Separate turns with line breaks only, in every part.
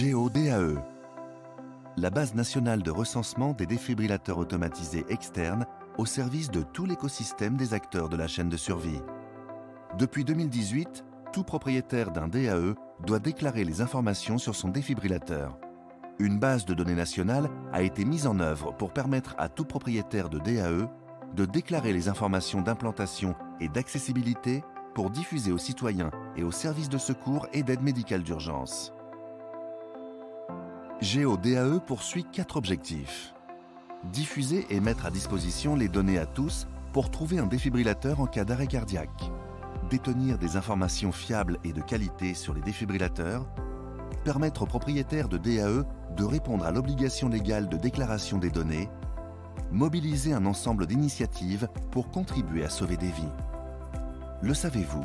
GEODAE, la base nationale de recensement des défibrillateurs automatisés externes au service de tout l'écosystème des acteurs de la chaîne de survie. Depuis 2018, tout propriétaire d'un DAE doit déclarer les informations sur son défibrillateur. Une base de données nationale a été mise en œuvre pour permettre à tout propriétaire de DAE de déclarer les informations d'implantation et d'accessibilité pour diffuser aux citoyens et aux services de secours et d'aide médicale d'urgence. GEODAE poursuit 4 objectifs. Diffuser et mettre à disposition les données à tous pour trouver un défibrillateur en cas d'arrêt cardiaque. Détenir des informations fiables et de qualité sur les défibrillateurs. Permettre aux propriétaires de DAE de répondre à l'obligation légale de déclaration des données. Mobiliser un ensemble d'initiatives pour contribuer à sauver des vies. Le savez-vous?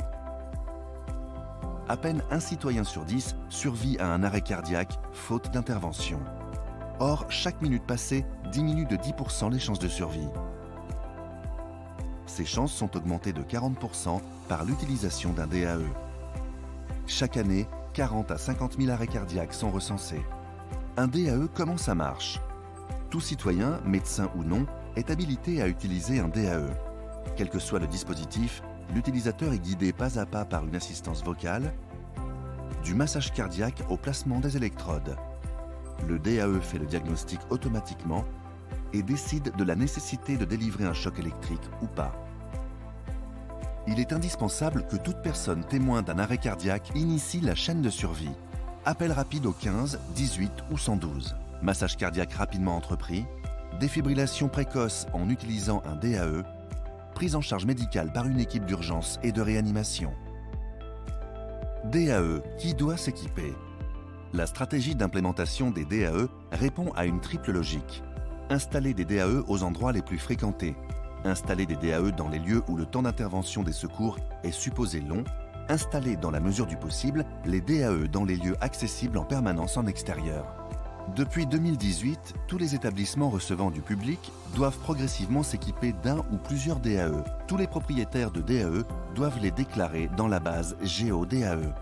À peine un citoyen sur 10 survit à un arrêt cardiaque faute d'intervention. Or, chaque minute passée diminue de 10% les chances de survie. Ces chances sont augmentées de 40% par l'utilisation d'un DAE. Chaque année, 40 à 50 000 arrêts cardiaques sont recensés. Un DAE, comment ça marche? Tout citoyen, médecin ou non, est habilité à utiliser un DAE. Quel que soit le dispositif, l'utilisateur est guidé pas à pas par une assistance vocale, du massage cardiaque au placement des électrodes. Le DAE fait le diagnostic automatiquement et décide de la nécessité de délivrer un choc électrique ou pas. Il est indispensable que toute personne témoin d'un arrêt cardiaque initie la chaîne de survie. Appel rapide au 15, 18 ou 112. Massage cardiaque rapidement entrepris. Défibrillation précoce en utilisant un DAE. Prise en charge médicale par une équipe d'urgence et de réanimation. DAE, qui doit s'équiper? La stratégie d'implémentation des DAE répond à une triple logique. Installer des DAE aux endroits les plus fréquentés. Installer des DAE dans les lieux où le temps d'intervention des secours est supposé long. Installer dans la mesure du possible les DAE dans les lieux accessibles en permanence en extérieur. Depuis 2018, tous les établissements recevant du public doivent progressivement s'équiper d'un ou plusieurs DAE. Tous les propriétaires de DAE doivent les déclarer dans la base GEODAE.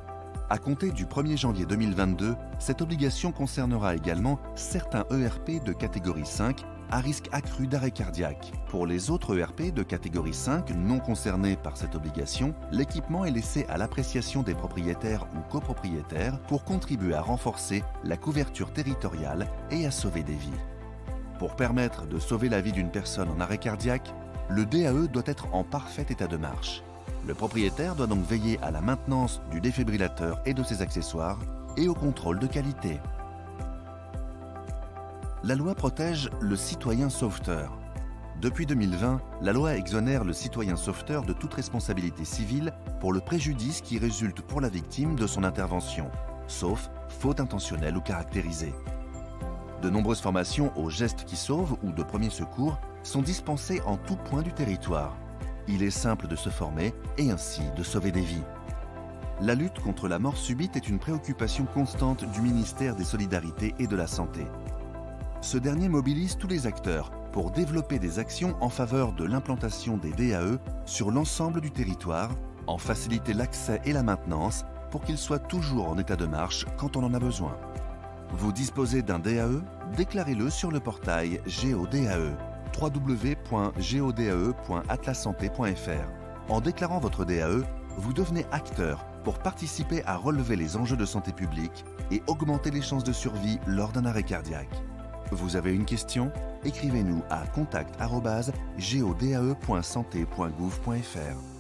À compter du 1er janvier 2022, cette obligation concernera également certains ERP de catégorie 5 à risque accru d'arrêt cardiaque. Pour les autres ERP de catégorie 5 non concernés par cette obligation, l'équipement est laissé à l'appréciation des propriétaires ou copropriétaires pour contribuer à renforcer la couverture territoriale et à sauver des vies. Pour permettre de sauver la vie d'une personne en arrêt cardiaque, le DAE doit être en parfait état de marche. Le propriétaire doit donc veiller à la maintenance du défibrillateur et de ses accessoires et au contrôle de qualité. La loi protège le citoyen sauveteur. Depuis 2020, la loi exonère le citoyen sauveteur de toute responsabilité civile pour le préjudice qui résulte pour la victime de son intervention, sauf faute intentionnelle ou caractérisée. De nombreuses formations aux gestes qui sauvent ou de premiers secours sont dispensées en tout point du territoire. Il est simple de se former et ainsi de sauver des vies. La lutte contre la mort subite est une préoccupation constante du ministère des Solidarités et de la Santé. Ce dernier mobilise tous les acteurs pour développer des actions en faveur de l'implantation des DAE sur l'ensemble du territoire, en faciliter l'accès et la maintenance pour qu'ils soient toujours en état de marche quand on en a besoin. Vous disposez d'un DAE? Déclarez-le sur le portail GEODAE, www.geodae.atlassanté.fr. En déclarant votre DAE, vous devenez acteur pour participer à relever les enjeux de santé publique et augmenter les chances de survie lors d'un arrêt cardiaque. Vous avez une question? Écrivez-nous à contact@geodae.santé.gouv.fr.